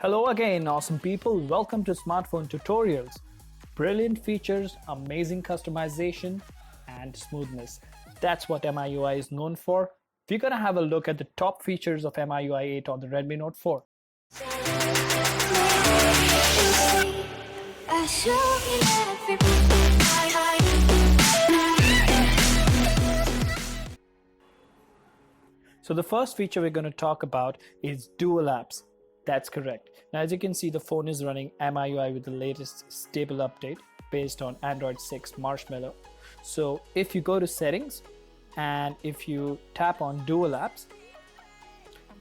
Hello again, awesome people. Welcome to Smartphone Tutorials. Brilliant features, amazing customization, and smoothness. That's what MIUI is known for. We're going to have a look at the top features of MIUI 8 on the Redmi Note 4. So the first feature we're going to talk about is dual apps. That's correct. Now, as you can see, the phone is running MIUI with the latest stable update based on Android 6 Marshmallow. So if you go to settings and if you tap on dual apps,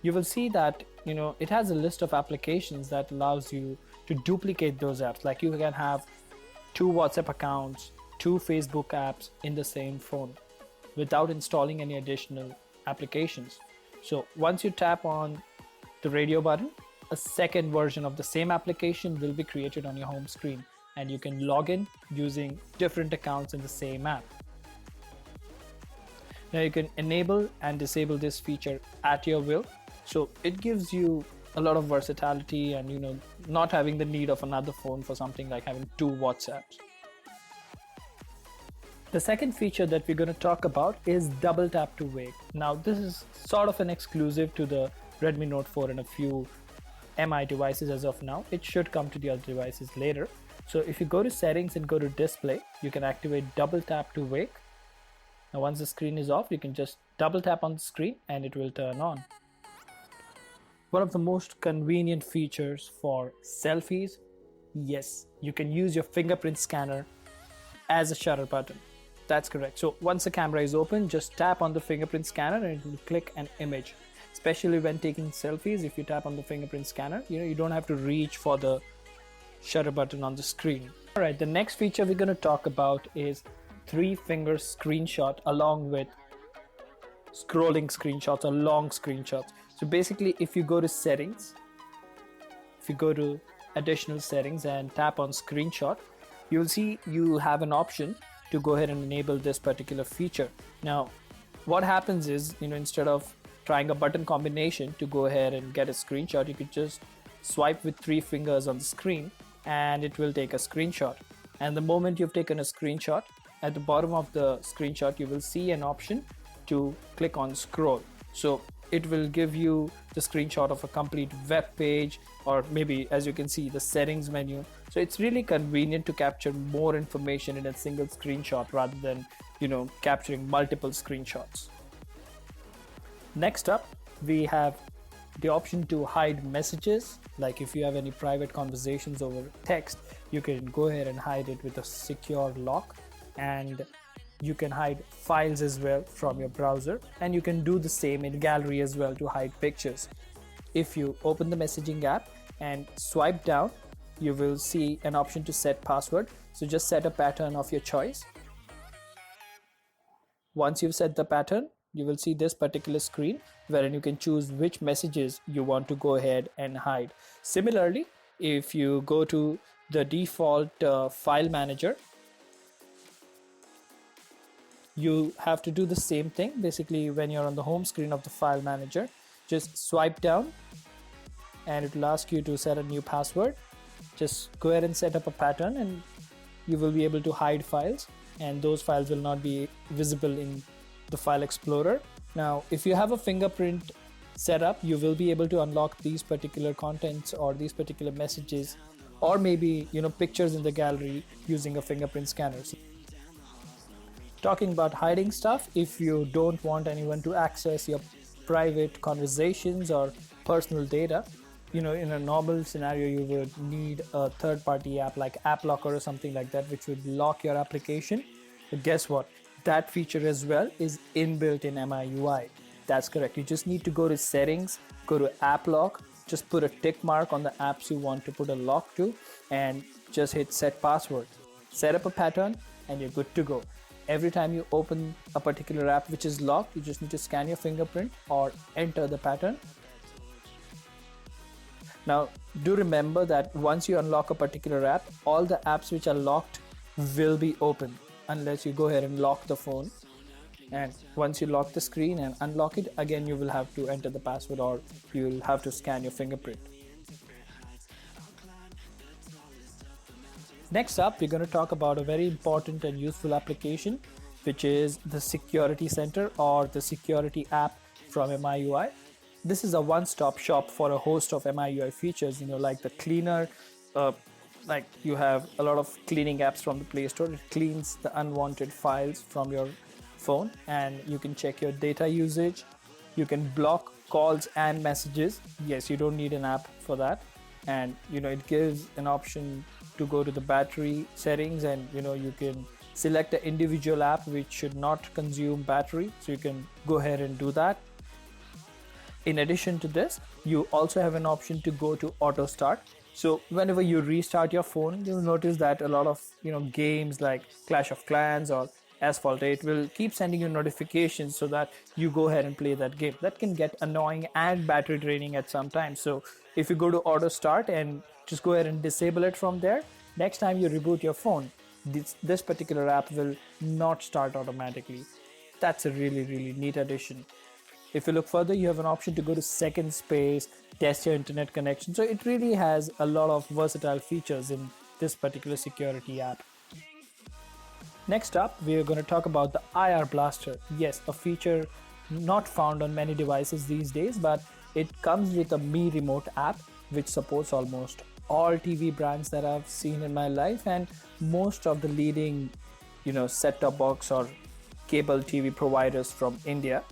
you will see that it has a list of applications that allows you to duplicate those apps. Like you can have 2 WhatsApp accounts, 2 Facebook apps in the same phone without installing any additional applications. So once you tap on the radio button, a second version of the same application will be created on your home screen, and you can log in using different accounts in the same app. Now you can enable and disable this feature at your will. So it gives you a lot of versatility and not having the need of another phone for something like having 2 WhatsApps. The second feature that we're going to talk about is double tap to wake. Now this is sort of an exclusive to the Redmi Note 4 and a few MI devices as of now. It should come to the other devices later. So if you go to settings and go to display, you can activate double tap to wake. Now once the screen is off, you can just double tap on the screen and it will turn on. One of the most convenient features for selfies, yes, you can use your fingerprint scanner as a shutter button. That's correct. So once the camera is open, just tap on the fingerprint scanner and it will click an image. Especially when taking selfies, if you tap on the fingerprint scanner, you don't have to reach for the shutter button on the screen. All right, the next feature we're going to talk about is 3-finger screenshot along with scrolling screenshots or long screenshots. So basically, if you go to settings, if you go to additional settings and tap on screenshot, you'll see you have an option to go ahead and enable this particular feature. Now, what happens is, instead of trying a button combination to go ahead and get a screenshot, you could just swipe with 3 fingers on the screen and it will take a screenshot. And the moment you've taken a screenshot, at the bottom of the screenshot, you will see an option to click on scroll. So it will give you the screenshot of a complete web page, or maybe, as you can see, the settings menu. So it's really convenient to capture more information in a single screenshot rather than, capturing multiple screenshots. Next up, we have the option to hide messages. Like if you have any private conversations over text, you can go ahead and hide it with a secure lock, and you can hide files as well from your browser, and you can do the same in gallery as well to hide pictures. If you open the messaging app and swipe down, you will see an option to set password. So just set a pattern of your choice. Once you've set the pattern, you will see this particular screen wherein you can choose which messages you want to go ahead and hide. Similarly, if you go to the default file manager, you have to do the same thing. Basically, when you're on the home screen of the file manager, just swipe down and it will ask you to set a new password. Just go ahead and set up a pattern and you will be able to hide files, and those files will not be visible in the file explorer. Now, if you have a fingerprint setup, you will be able to unlock these particular contents or these particular messages, or maybe pictures in the gallery using a fingerprint scanner. So, talking about hiding stuff, if you don't want anyone to access your private conversations or personal data, in a normal scenario, you would need a third-party app like App Locker or something like that, which would lock your application. But guess what? That feature as well is inbuilt in MIUI. That's correct. You just need to go to settings, go to app lock, just put a tick mark on the apps you want to put a lock to, and just hit set password. Set up a pattern and you're good to go. Every time you open a particular app which is locked, you just need to scan your fingerprint or enter the pattern. Now, do remember that once you unlock a particular app, all the apps which are locked will be open unless you go ahead and lock the phone. And once you lock the screen and unlock it, again you will have to enter the password or you will have to scan your fingerprint. Next up, we're going to talk about a very important and useful application, which is the Security Center or the Security app from MIUI. This is a one-stop shop for a host of MIUI features, like the cleaner, like you have a lot of cleaning apps from the Play Store. It cleans the unwanted files from your phone, and you can check your data usage. You can block calls and messages. Yes, you don't need an app for that. And it gives an option to go to the battery settings, and you can select an individual app which should not consume battery, so you can go ahead and do that. In addition to this, you also have an option to go to auto start. So whenever you restart your phone, you'll notice that a lot of games like Clash of Clans or Asphalt 8 will keep sending you notifications so that you go ahead and play that game. That can get annoying and battery draining at some time. So if you go to auto start and just go ahead and disable it from there, next time you reboot your phone, this particular app will not start automatically. That's a really neat addition. If you look further, you have an option to go to second space, test your internet connection. So it really has a lot of versatile features in this particular security app. Next up, we are going to talk about the IR Blaster. Yes, a feature not found on many devices these days, but it comes with a Mi Remote app, which supports almost all TV brands that I've seen in my life, and most of the leading, set-top box or cable TV providers from India.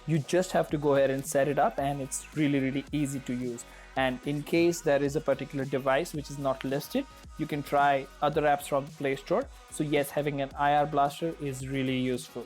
You just have to go ahead and set it up, and it's really easy to use. And in case there is a particular device which is not listed, you can try other apps from the Play Store. So yes, having an IR Blaster is really useful.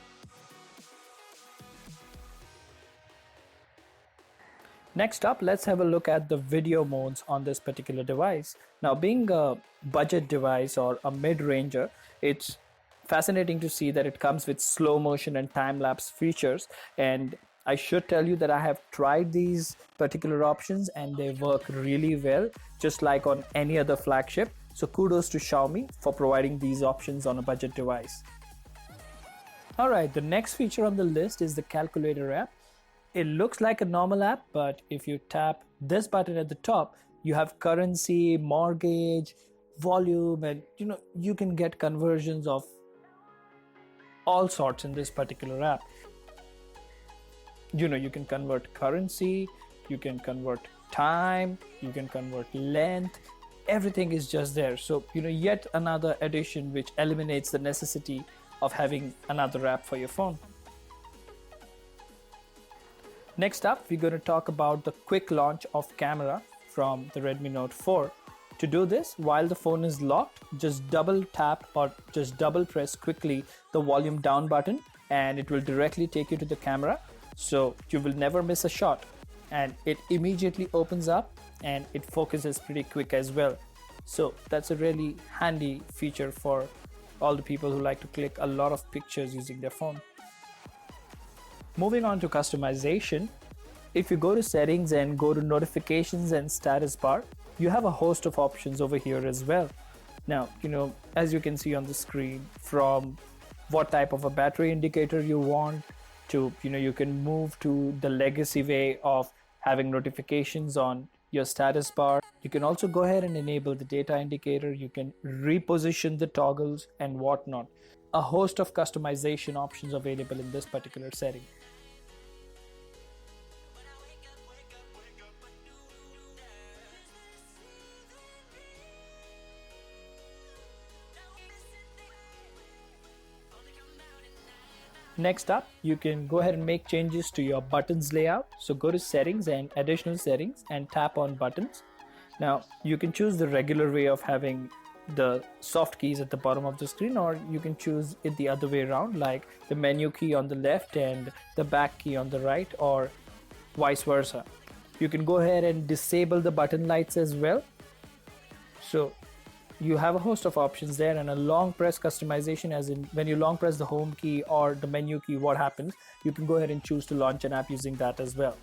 Next up, let's have a look at the video modes on this particular device. Now, being a budget device or a mid-ranger, it's fascinating to see that it comes with slow motion and time-lapse features, and I should tell you that I have tried these particular options and they work really well, just like on any other flagship. So kudos to Xiaomi for providing these options on a budget device. Alright, the next feature on the list is the Calculator app. It looks like a normal app, but if you tap this button at the top, you have currency, mortgage, volume, and you can get conversions of all sorts in this particular app. You can convert currency, you can convert time, you can convert length, everything is just there. So yet another addition which eliminates the necessity of having another app for your phone. Next up, we're going to talk about the quick launch of camera from the Redmi Note 4. To do this, while the phone is locked, just double tap or just double press quickly the volume down button, and it will directly take you to the camera. So you will never miss a shot, and it immediately opens up and it focuses pretty quick as well. So that's a really handy feature for all the people who like to click a lot of pictures using their phone. Moving on to customization, if you go to settings and go to notifications and status bar, you have a host of options over here as well. Now, as you can see on the screen, from what type of a battery indicator you want to, you can move to the legacy way of having notifications on your status bar. You can also go ahead and enable the data indicator. You can reposition the toggles and whatnot. A host of customization options available in this particular setting. Next up, you can go ahead and make changes to your buttons layout. So go to settings and additional settings and tap on buttons. Now you can choose the regular way of having the soft keys at the bottom of the screen, or you can choose it the other way around, like the menu key on the left and the back key on the right, or vice versa. You can go ahead and disable the button lights as well. So you have a host of options there, and a long press customization, as in when you long press the home key or the menu key, what happens? You can go ahead and choose to launch an app using that as well.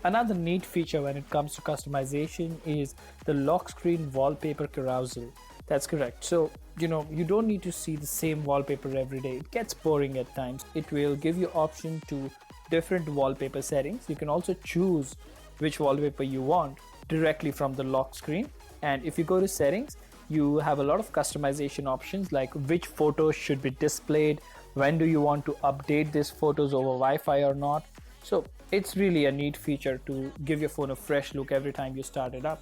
Another neat feature when it comes to customization is the lock screen wallpaper carousel. That's correct. So, you don't need to see the same wallpaper every day. It gets boring at times. It will give you option to different wallpaper settings. You can also choose which wallpaper you want directly from the lock screen. And if you go to settings, you have a lot of customization options, like which photos should be displayed, when do you want to update these photos over Wi-Fi or not. So it's really a neat feature to give your phone a fresh look every time you start it up.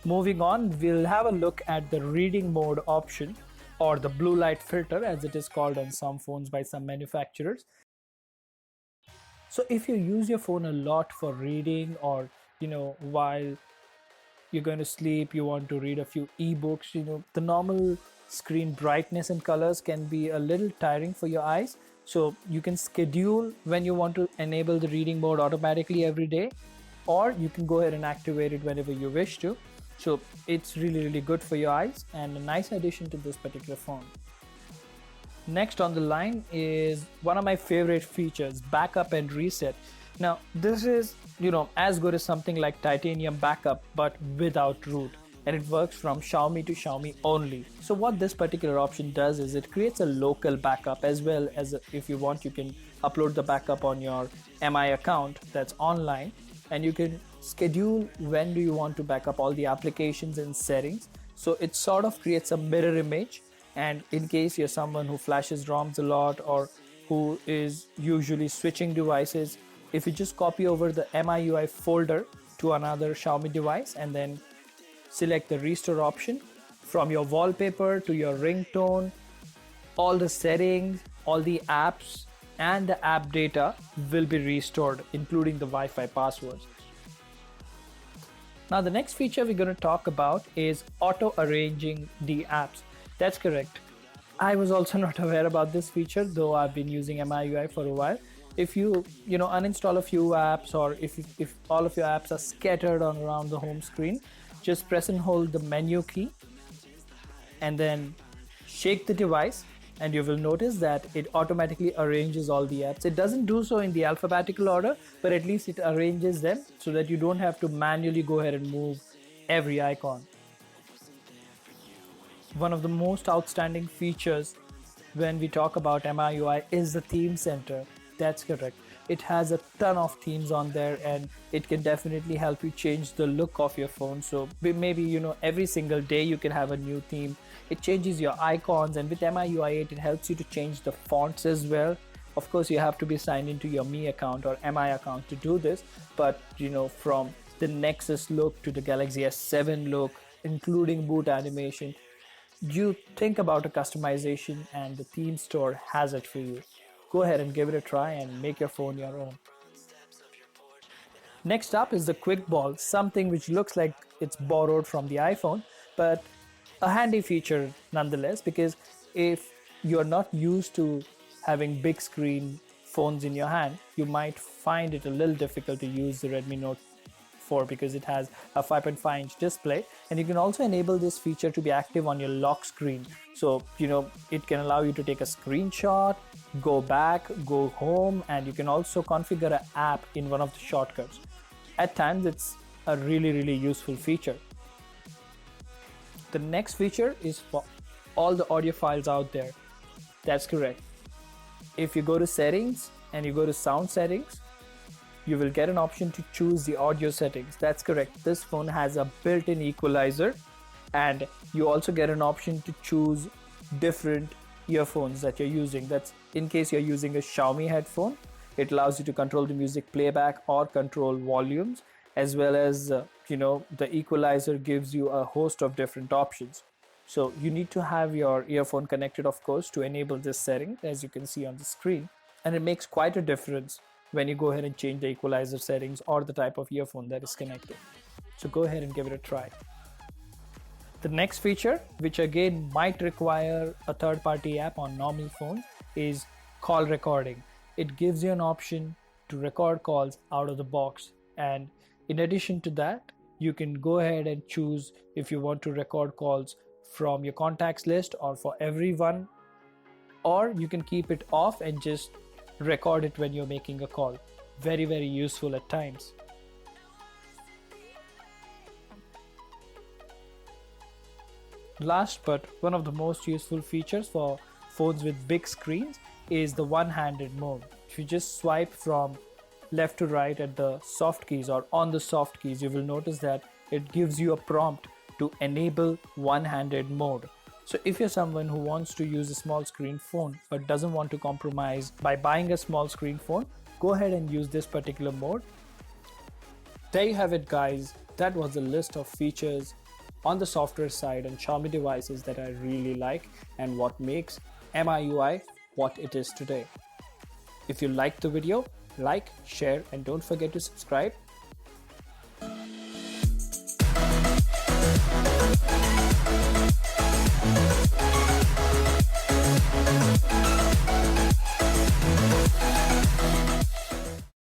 Moving on, we'll have a look at the reading mode option, or the blue light filter as it is called on some phones by some manufacturers. So if you use your phone a lot for reading, or while you're going to sleep, you want to read a few ebooks, the normal screen brightness and colors can be a little tiring for your eyes. So you can schedule when you want to enable the reading mode automatically every day, or you can go ahead and activate it whenever you wish to. So it's really good for your eyes and a nice addition to this particular phone. Next on the line is one of my favorite features, backup and reset. Now this is as good as something like titanium backup, but without root, and it works from Xiaomi to Xiaomi only. So what this particular option does is it creates a local backup, as well as if you want you can upload the backup on your MI account that's online, and you can schedule when do you want to back up all the applications and settings. So it sort of creates a mirror image, and in case you're someone who flashes ROMs a lot or who is usually switching devices, if you just copy over the MIUI folder to another Xiaomi device and then select the restore option, from your wallpaper to your ringtone, all the settings, all the apps and the app data will be restored, including the Wi-Fi passwords. Now the next feature we're going to talk about is auto arranging the apps. That's correct. I was also not aware about this feature, though I've been using MIUI for a while. If you uninstall a few apps, or if all of your apps are scattered on around the home screen, just press and hold the menu key and then shake the device, and you will notice that it automatically arranges all the apps. It doesn't do so in the alphabetical order, but at least it arranges them so that you don't have to manually go ahead and move every icon. One of the most outstanding features when we talk about MIUI is the theme center. That's correct. It has a ton of themes on there, and it can definitely help you change the look of your phone. So maybe every single day you can have a new theme. It changes your icons, and with MIUI 8 it helps you to change the fonts as well. Of course you have to be signed into your Mi account or MI account to do this, but from the Nexus look to the Galaxy S7 look, including boot animation, you think about a customization and the theme store has it for you. Go ahead and give it a try and make your phone your own. Next up is the Quick Ball, something which looks like it's borrowed from the iPhone, but a handy feature nonetheless, because if you're not used to having big screen phones in your hand, you might find it a little difficult to use the Redmi Note 4 because it has a 5.5 inch display, and you can also enable this feature to be active on your lock screen. So it can allow you to take a screenshot, go back, go home, and you can also configure an app in one of the shortcuts. At times it's a really useful feature. The next feature is for all the audiophiles out there. That's correct. If you go to settings and you go to sound settings, you will get an option to choose the audio settings. That's correct. This phone has a built-in equalizer, and you also get an option to choose different earphones that you're using. That's in case you're using a Xiaomi headphone. It allows you to control the music playback or control volumes, as well as the equalizer gives you a host of different options. So you need to have your earphone connected, of course, to enable this setting, as you can see on the screen, and it makes quite a difference when you go ahead and change the equalizer settings or the type of earphone that is connected. So go ahead and give it a try. The next feature, which again might require a third-party app on normal phones, is call recording. It gives you an option to record calls out of the box, and in addition to that, you can go ahead and choose if you want to record calls from your contacts list or for everyone, or you can keep it off and just record it when you're making a call. Very useful at times. Last but one of the most useful features for phones with big screens is the one-handed mode. If you just swipe from left to right at the soft keys or on the soft keys, you will notice that it gives you a prompt to enable one-handed mode. So if you're someone who wants to use a small screen phone but doesn't want to compromise by buying a small screen phone, go ahead and use this particular mode. There you have it, guys. That was the list of features on the software side on Xiaomi devices that I really like and what makes MIUI what it is today. If you liked the video, like, share, and don't forget to subscribe.